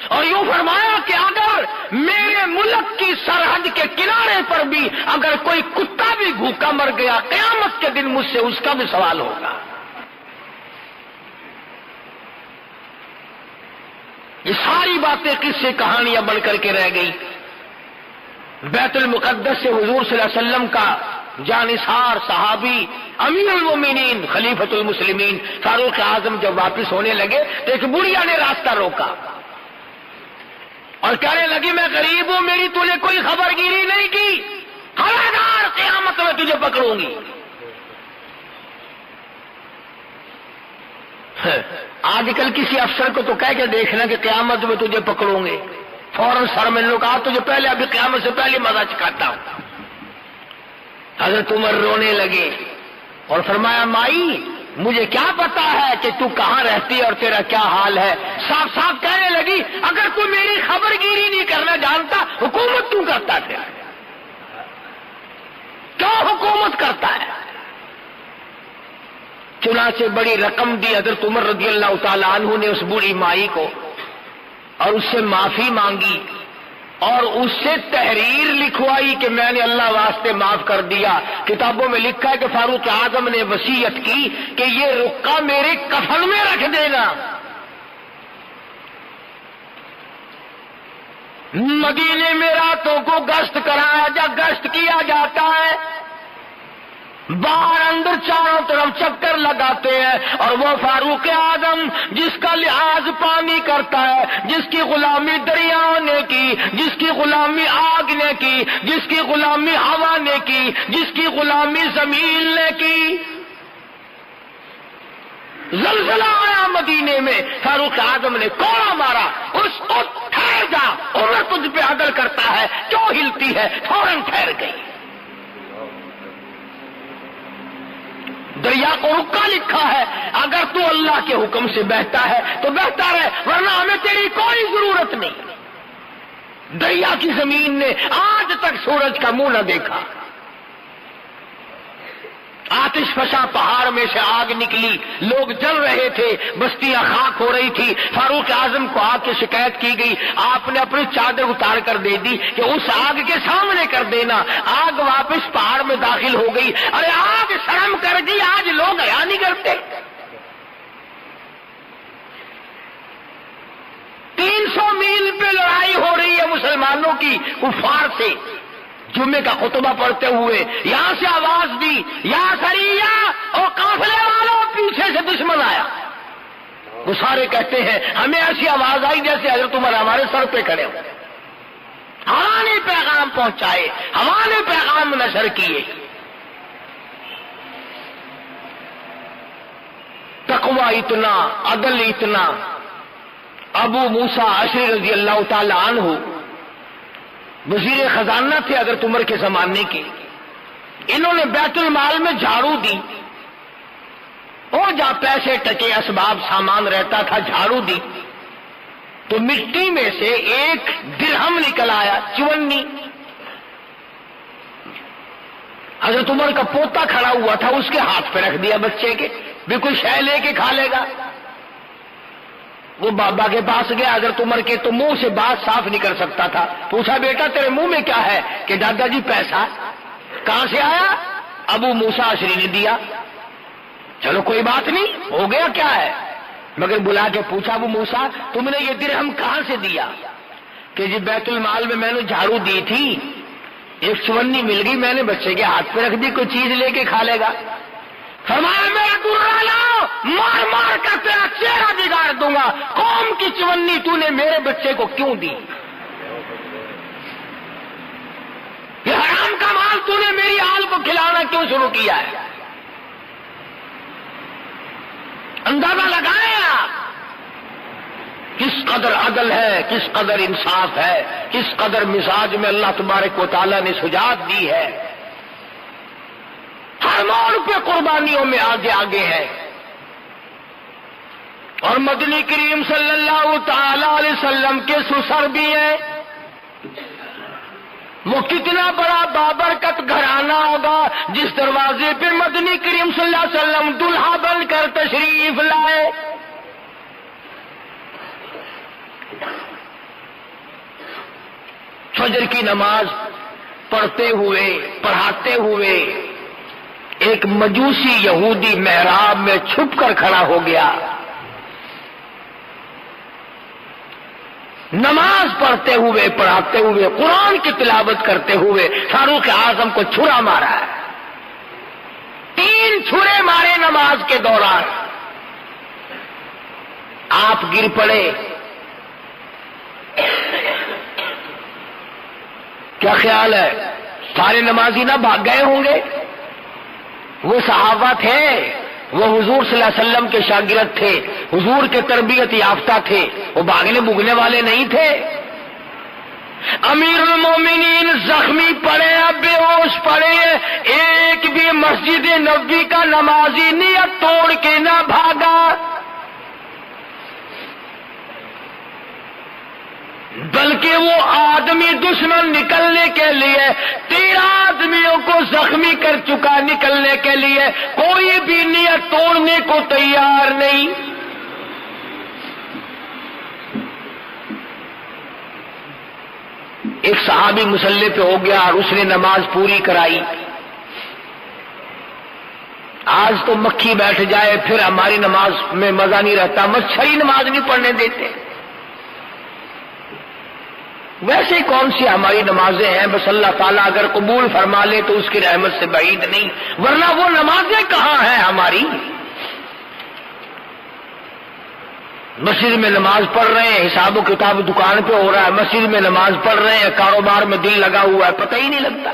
اور یوں فرمایا کہ اگر میرے ملک کی سرحد کے کنارے پر بھی اگر کوئی کتا بھی بھوکا مر گیا، قیامت کے دن مجھ سے اس کا بھی سوال ہوگا۔ یہ ساری باتیں کس سے کہانیاں بن کر کے رہ گئی۔ بیت المقدس سے حضور صلی اللہ علیہ وسلم کا جانثار صحابی امیر المومنین خلیفۃ المسلمین فاروق اعظم جب واپس ہونے لگے تو ایک بڑھیا نے راستہ روکا اور کہنے لگی میں غریب ہوں، میری تو نے کوئی خبر گیری نہیں کی، خبردار قیامت میں تجھے پکڑوں گی۔ آج کل کسی افسر کو تو کہہ کے دیکھنا کہ قیامت میں تجھے پکڑوں گے، فوراً سر میں لوگ کہا تجھے پہلے ابھی قیامت سے پہلے مزہ چکھاتا ہوں۔ حضرت عمر رونے لگے اور فرمایا مائی مجھے کیا پتا ہے کہ تو کہاں رہتی ہے اور تیرا کیا حال ہے۔ صاف صاف کہنے لگی اگر تو میری خبر گیری نہیں کرنا جانتا حکومت تو کرتا تھا، کیوں حکومت کرتا ہے؟ چنانچہ بڑی رقم دی حضرت عمر رضی اللہ تعالیٰ عنہ نے اس بوڑھی مائی کو اور اس سے معافی مانگی اور اس سے تحریر لکھوائی کہ میں نے اللہ واسطے معاف کر دیا۔ کتابوں میں لکھا ہے کہ فاروق اعظم نے وصیت کی کہ یہ رقعہ میرے کفن میں رکھ دینا۔ مدینے میں راتوں کو گشت کیا جاتا ہے، باہر اندر چاروں طرف چکر لگاتے ہیں، اور وہ فاروق اعظم جس کا لحاظ پانی کرتا ہے، جس کی غلامی دریاؤں نے کی، جس کی غلامی آگ نے کی، جس کی غلامی ہوا نے کی، جس کی غلامی زمین نے کی۔ زلزلہ آیا مدینے میں، فاروق اعظم نے کوڑا مارا، اس کو ٹھہر جا، عمر تجھ پہ عدل کرتا ہے، کیوں ہلتی ہے؟ فوراً ٹھہر گئی۔ دریا کو رکا لکھا ہے، اگر تو اللہ کے حکم سے بہتا ہے تو بہتا رہے، ورنہ ہمیں تیری کوئی ضرورت نہیں۔ دریا کی زمین نے آج تک سورج کا منہ نہ دیکھا۔ آتش فشاں پہاڑ میں سے آگ نکلی، لوگ جل رہے تھے، بستیاں خاک ہو رہی تھی۔ فاروق اعظم کو آگ کی شکایت کی گئی، آپ نے اپنی چادر اتار کر دے دی کہ اس آگ کے سامنے کر دینا۔ آگ واپس پہاڑ میں داخل ہو گئی۔ ارے آگ شرم کر گئی، آج لوگ حیا نہیں کرتے۔ 300 میل پہ لڑائی ہو رہی ہے مسلمانوں کی کفار سے۔ جمعے کا خطبہ پڑھتے ہوئے یہاں سے آواز دی، یا سریہ اور قافلے والوں، پیچھے سے دشمن آیا۔ وہ سارے کہتے ہیں ہمیں ایسی آواز آئی جیسے حضرت عمر ہمارے سر پہ کھڑے ہو۔ ہوا نے پیغام پہنچائے، ہوا نے پیغام نشر کیے۔ تقوی اتنا، عدل اتنا۔ ابو موسیٰ اشعری رضی اللہ تعالی عنہ وزیر خزانہ تھے حضرت عمر کے زمانے کے۔ انہوں نے بیت المال میں جھاڑو دی، اور جہاں پیسے ٹکے اسباب سامان رہتا تھا جھاڑو دی تو مٹی میں سے ایک درہم نکل آیا، چونی۔ حضرت عمر کا پوتا کھڑا ہوا تھا، اس کے ہاتھ پہ رکھ دیا بچے کے، بھی کوئی شے لے کے کھا لے گا۔ وہ بابا کے پاس گیا حضرت عمر کے، تو منہ سے بات صاف نہیں کر سکتا تھا۔ پوچھا بیٹا تیرے منہ میں کیا ہے؟ کہ دادا جی پیسہ۔ کہاں سے آیا؟ ابو موسیٰ اشعری نے دیا۔ چلو کوئی بات نہیں، ہو گیا، کیا ہے؟ مگر بلا کے پوچھا ابو موسیٰ تم نے یہ درہم کہاں سے دیا؟ کہ جی بیت المال میں میں نے جھاڑو دی تھی، ایک چونی مل گئی، میں نے بچے کے ہاتھ پہ رکھ دی، کوئی چیز لے کے کھا لے گا۔ فرمایا میرا درہ لاؤ، مار مار کر تیرا چہرہ بگاڑ دوں گا۔ قوم کی چونی تو نے میرے بچے کو کیوں دی؟ یہ حرام کا مال تو نے میری آل کو کھلانا کیوں شروع کیا ہے؟ اندازہ لگائیں آپ۔ کس قدر عدل ہے، کس قدر انصاف ہے، کس قدر مزاج میں اللہ تبارک و تعالیٰ نے سجاعت دی ہے. ہر موڑ پہ قربانیوں میں آگے آگے ہے. اور مدنی کریم صلی اللہ تعالی علیہ وسلم کے سسر بھی ہیں. وہ کتنا بڑا بابرکت گھرانہ ہوگا جس دروازے پہ مدنی کریم صلی اللہ علیہ وسلم دلہا بن کر تشریف لائے. فجر کی نماز پڑھتے ہوئے پڑھاتے ہوئے ایک مجوسی یہودی محراب میں چھپ کر کھڑا ہو گیا. نماز پڑھتے ہوئے پڑھاتے ہوئے قرآن کی تلاوت کرتے ہوئے فاروق اعظم کو چھرا مارا ہے. 3 چھرے مارے نماز کے دوران. آپ گر پڑے. کیا خیال ہے سارے نمازی نہ بھاگ گئے ہوں گے؟ وہ صحابہ تھے، وہ حضور صلی اللہ علیہ وسلم کے شاگرد تھے، حضور کے تربیت یافتہ تھے، وہ بھاگنے بھگنے والے نہیں تھے. امیر المومنین زخمی پڑے، بے ہوش پڑے، ایک بھی مسجد نبوی کا نمازی نیت توڑ کے نہ بھاگا. بلکہ وہ آدمی دشمن نکلنے کے لیے 13 آدمیوں کو زخمی کر چکا، نکلنے کے لیے کوئی بھی نیت توڑنے کو تیار نہیں. ایک صحابی مسلح پہ ہو گیا اور اس نے نماز پوری کرائی. آج تو مکھی بیٹھ جائے پھر ہماری نماز میں مزہ نہیں رہتا، مچھری نماز نہیں پڑھنے دیتے. ویسے کون سی ہماری نمازیں ہیں، بس اللہ تعالیٰ اگر قبول فرما لے تو اس کی رحمت سے بعید نہیں، ورنہ وہ نمازیں کہاں ہیں ہماری. مسجد میں نماز پڑھ رہے ہیں، حساب و کتاب دکان پہ ہو رہا ہے، مسجد میں نماز پڑھ رہے ہیں، کاروبار میں دل لگا ہوا ہے، پتہ ہی نہیں لگتا.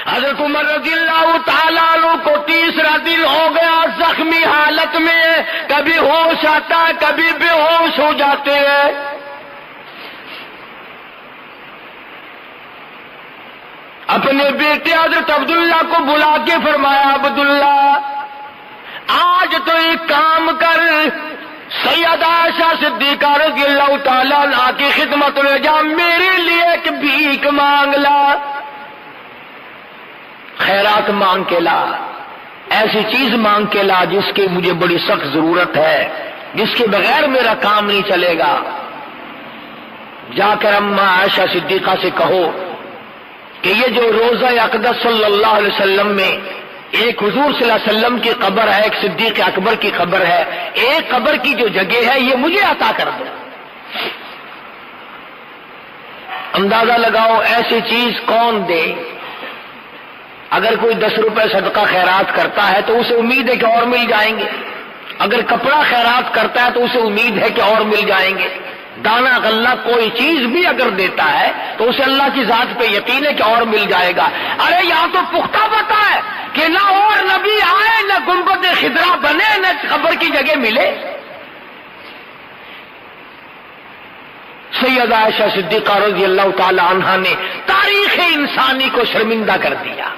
حضرت عمر رضی اللہ تعالیٰ عنہ کو 3 دن ہو گیا زخمی حالت میں، کبھی ہوش آتا ہے کبھی بے ہوش ہو جاتے ہیں. اپنے بیٹے حضرت عبداللہ کو بلا کے فرمایا، عبداللہ آج تو ایک کام کر، سیدہ عائشہ صدیقہ رضی اللہ تعالیٰ عنہا کی خدمت میں جا، میرے لیے ایک بھیک مانگ لا، خیرات مانگ کے لا، ایسی چیز مانگ کے لا جس کی مجھے بڑی سخت ضرورت ہے، جس کے بغیر میرا کام نہیں چلے گا. جا کر اماں عائشہ صدیقہ سے کہو کہ یہ جو روضہ اقدس صلی اللہ علیہ وسلم میں ایک حضور صلی اللہ علیہ وسلم کی قبر ہے، ایک صدیق اکبر کی قبر ہے، ایک قبر کی جو جگہ ہے یہ مجھے عطا کر دو. اندازہ لگاؤ ایسی چیز کون دے؟ اگر کوئی 10 روپے صدقہ خیرات کرتا ہے تو اسے امید ہے کہ اور مل جائیں گے. اگر کپڑا خیرات کرتا ہے تو اسے امید ہے کہ اور مل جائیں گے. دانا غلہ کوئی چیز بھی اگر دیتا ہے تو اسے اللہ کی ذات پہ یقین ہے کہ اور مل جائے گا. ارے یہاں تو پختہ پتہ ہے کہ نہ اور نبی آئے، نہ گنبد خضرا بنے، نہ قبر کی جگہ ملے. سیدہ عائشہ صدیقہ رضی اللہ تعالی عنہا نے تاریخ انسانی کو شرمندہ کر دیا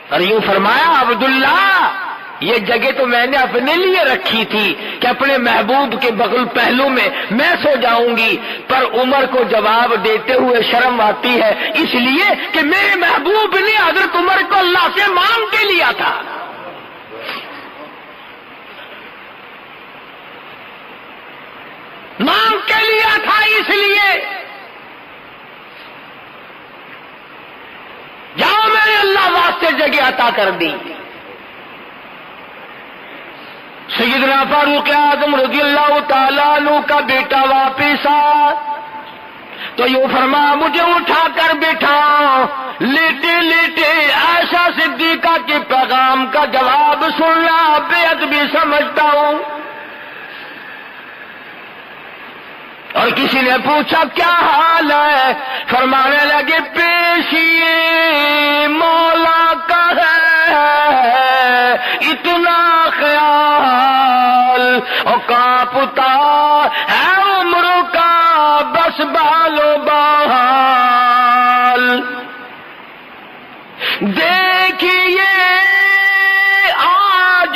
اور یوں فرمایا، عبداللہ یہ جگہ تو میں نے اپنے لیے رکھی تھی کہ اپنے محبوب کے بغل پہلو میں میں سو جاؤں گی، پر عمر کو جواب دیتے ہوئے شرم آتی ہے، اس لیے کہ میرے محبوب نے حضرت عمر کو اللہ سے مانگ کے لیا تھا. مانگ کے لیا تھا، اس لیے جاؤ میں نے اللہ واسطے جگہ عطا کر دی. سیدنا فاروق اعظم رضی اللہ تعالیٰ عنہ کا بیٹا واپس آ تو یوں فرما، مجھے اٹھا کر بٹھا، لیٹے لیٹے عائشہ صدیقہ کے پیغام کا جواب سننا بے ادبی سمجھتا ہوں. اور کسی نے پوچھا کیا حال ہے؟ فرمانے لگے پیشیے مولا کا ہے اتنا خیال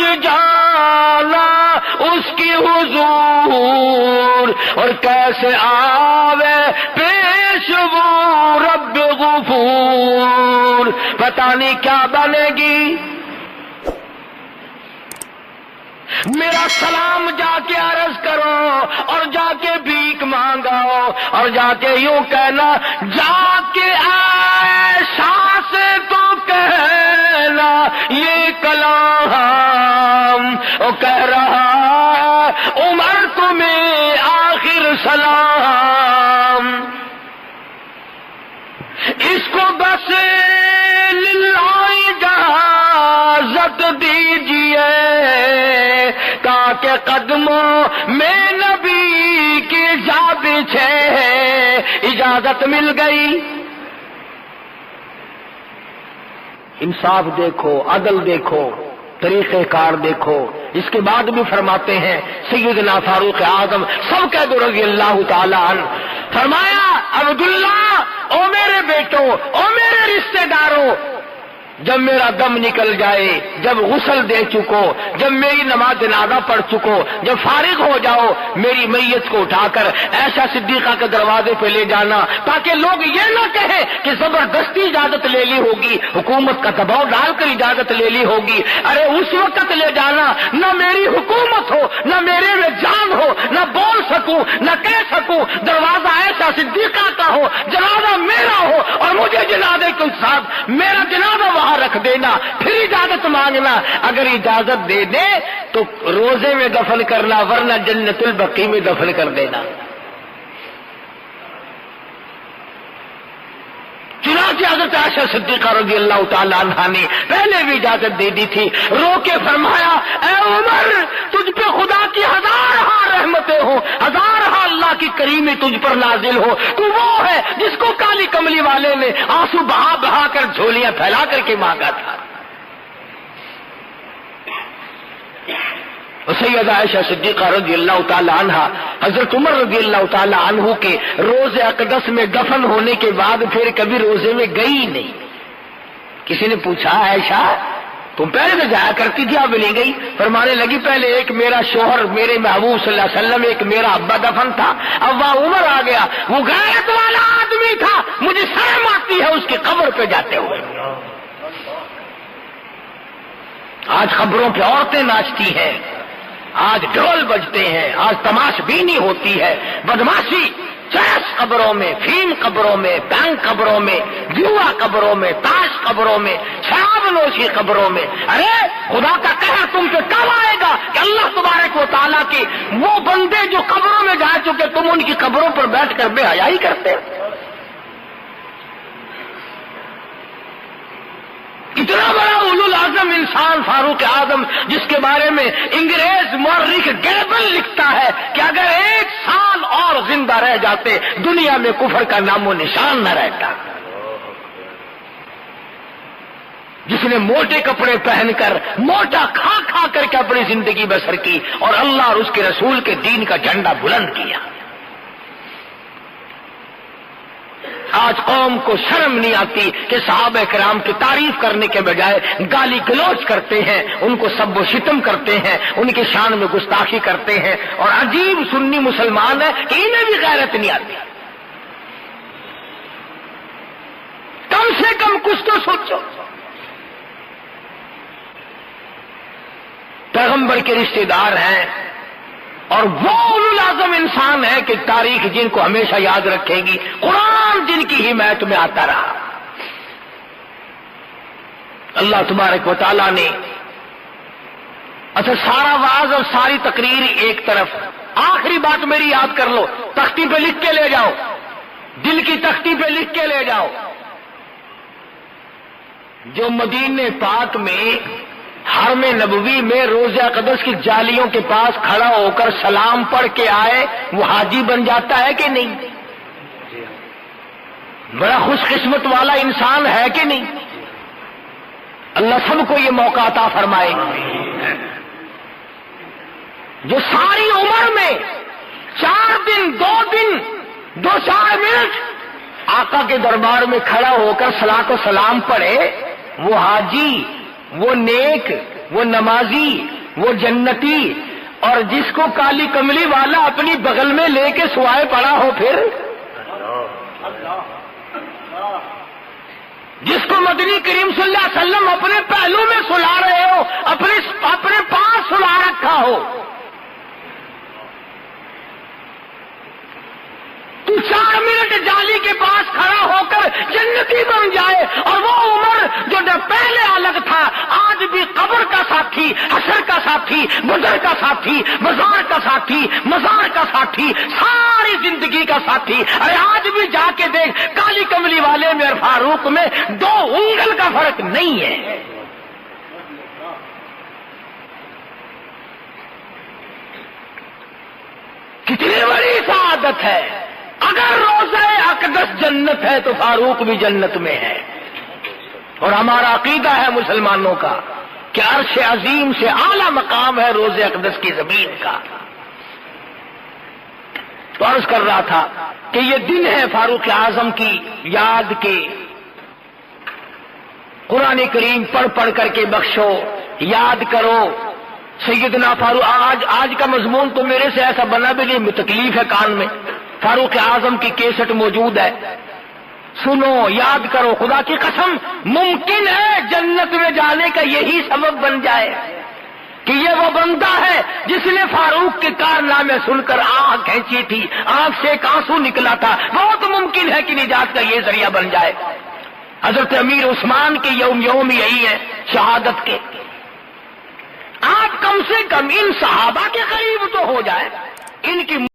آج جانا اس کی حضور، اور کیسے آوے پیش وہ رب غفور، پتہ نہیں کیا بنے گی۔ میرا سلام جا کے عرض کرو اور جا کے بھیک مانگاؤ اور جا کے یوں کہنا، جا کے عائشہ سے تو کہنا یہ کلام، وہ کہہ رہا عمر تمہیں آخر سلام، اس کو بس للہ اجازت دیجیے تاکہ قدموں میں نبی کی جا بچھے، اجازت مل گئی۔ انصاف دیکھو، عدل دیکھو، طریقہ کار دیکھو۔ اس کے بعد بھی فرماتے ہیں سیدنا فاروق اعظم سب رضی اللہ تعالی عنہ، فرمایا عبداللہ، او میرے بیٹوں، او میرے رشتے داروں، جب میرا دم نکل جائے، جب غسل دے چکو، جب میری نماز جنازہ پڑھ چکو، جب فارغ ہو جاؤ، میری میت کو اٹھا کر عائشہ صدیقہ کے دروازے پہ لے جانا، تاکہ لوگ یہ نہ کہیں کہ زبردستی اجازت لے لی ہوگی، حکومت کا دباؤ ڈال کر اجازت لے لی ہوگی۔ ارے اس وقت لے جانا، نہ میری حکومت ہو، نہ میرے میں جان ہو، نہ بول سکوں، نہ کہہ سکوں، دروازہ عائشہ صدیقہ کا ہو، جنازہ میرا ہو، اور مجھے جنازے کے ساتھ میرا جنازہ وہاں رکھ دینا، پھر اجازت مانگنا۔ اگر اجازت دے دے تو روزے میں دفن کرنا، ورنہ جنت البقیع میں دفن کر دینا۔ چنانچہ حضرت عائشہ صدیقہ رضی اللہ تعالی عنہا نے پہلے بھی اجازت دے دی تھی، رو کے فرمایا، اے عمر، تجھ پہ خدا کی ہزارہا رحمتیں ہوں، ہزارہا اللہ کی کریمی تجھ پر نازل ہو، تو وہ ہے جس کو کالی کملی والے نے آنسو بہا بہا کر جھولیاں پھیلا کر کے مانگا تھا۔ سیدہ عائشہ صدیقہ رضی اللہ تعالی عنہا حضرت عمر رضی اللہ تعالی عنہ کے روزے اقدس میں دفن ہونے کے بعد پھر کبھی روزے میں گئی نہیں۔ کسی نے پوچھا، عائشہ تم پہلے تو جایا کرتی تھی، اب نہیں گئی؟ فرمانے لگی، پہلے ایک میرا شوہر میرے محبوب صلی اللہ علیہ وسلم، ایک میرا ابا دفن تھا، اب وہ عمر آ گیا، وہ غیرت والا آدمی تھا، مجھے شرم آتی ہے اس کی قبر پہ جاتے ہوئے۔ آج قبروں پہ عورتیں ناچتی ہیں، آج ڈھول بجتے ہیں، آج تماش بینی ہوتی ہے، بدماشی، چرس قبروں میں، فیم قبروں میں، بینک قبروں میں، جوا قبروں میں، تاش قبروں میں، شراب نوشی قبروں میں۔ ارے خدا کا قہر تم پہ کب آئے گا کہ اللہ تبارک و تعالیٰ کے وہ بندے جو قبروں میں جا چکے تم ان کی قبروں پر بیٹھ کر بے حیائی کرتے ہو؟ اتنا بڑا اولو العزم انسان فاروق اعظم، جس کے بارے میں انگریز مورخ گیبل لکھتا ہے کہ اگر 1 سال اور زندہ رہ جاتے دنیا میں کفر کا نام و نشان نہ رہتا، جس نے موٹے کپڑے پہن کر موٹا کھا کھا کر کے اپنی زندگی بسر کی اور اللہ اور اس کے رسول کے دین کا جھنڈا بلند کیا۔ آج قوم کو شرم نہیں آتی کہ صحابہ کرام کی تعریف کرنے کے بجائے گالی گلوچ کرتے ہیں، ان کو سب و شتم کرتے ہیں، ان کی شان میں گستاخی کرتے ہیں، اور عجیب سنی مسلمان ہے کہ انہیں بھی غیرت نہیں آتی۔ کم سے کم کچھ تو سوچو۔ پیغمبر کے رشتے دار ہیں اور وہ اولو العزم انسان ہے کہ تاریخ جن کو ہمیشہ یاد رکھے گی، قرآن جن کی حمایت میں آتا رہا۔ اللہ تبارک و تعالیٰ نے اچھا سارا واعظ اور ساری تقریر ایک طرف، آخری بات میری یاد کر لو، تختی پہ لکھ کے لے جاؤ، دل کی تختی پہ لکھ کے لے جاؤ۔ جو مدینے پاک میں حرم نبوی میں روضہ اقدس کی جالیوں کے پاس کھڑا ہو کر سلام پڑھ کے آئے، وہ حاجی بن جاتا ہے کہ نہیں؟ بڑا خوش قسمت والا انسان ہے کہ نہیں؟ اللہ سب کو یہ موقع عطا فرمائے۔ جو ساری عمر میں 4 دن 2 دن 2-4 منٹ آقا کے دربار میں کھڑا ہو کر صلاۃ و سلام پڑھے، وہ حاجی، وہ نیک، وہ نمازی، وہ جنتی، اور جس کو کالی کملی والا اپنی بغل میں لے کے سوائے پڑا ہو، پھر جس کو مدنی کریم صلی اللہ علیہ وسلم اپنے پہلو میں سلا رہے ہو، اپنے پاس سلا رکھا ہو، تو 4 منٹ جالی کے پاس کھڑا ہو کر جنتی بن جائے، اور وہ عمر جو پہلے الگ تھا آج بھی قبر کا ساتھی، حشر کا ساتھی، بدر کا ساتھی، بازار کا ساتھی، مزار کا ساتھی، ساری زندگی کا ساتھی۔ ارے آج بھی جا کے دیکھ، کالی کملی والے میں اور فاروق میں 2 انگل کا فرق نہیں ہے۔ کتنی بڑی سعادت ہے! اگر روزہ اقدس جنت ہے تو فاروق بھی جنت میں ہے، اور ہمارا عقیدہ ہے مسلمانوں کا کہ عرش عظیم سے اعلیٰ مقام ہے روزہ اقدس کی زمین کا۔ تو عرض کر رہا تھا کہ یہ دن ہے فاروق اعظم کی یاد کے، قرآن کریم پڑھ پڑھ کر کے بخشو، یاد کرو سیدنا فاروق۔ آج کا مضمون تو میرے سے ایسا بنا بھی نہیں، تکلیف ہے کان میں۔ فاروق اعظم کی کیسٹ موجود ہے، سنو، یاد کرو۔ خدا کی قسم ممکن ہے جنت میں جانے کا یہی سبب بن جائے کہ یہ وہ بندہ ہے جس نے فاروق کے کارنامے سن کر آنکھ کھینچی تھی، آنکھ سے ایک آنسو نکلا تھا۔ بہت ممکن ہے کہ نجات کا یہ ذریعہ بن جائے۔ حضرت امیر عثمان کے یوم یہی ہے شہادت کے۔ آپ کم سے کم ان صحابہ کے قریب تو ہو جائے، ان کی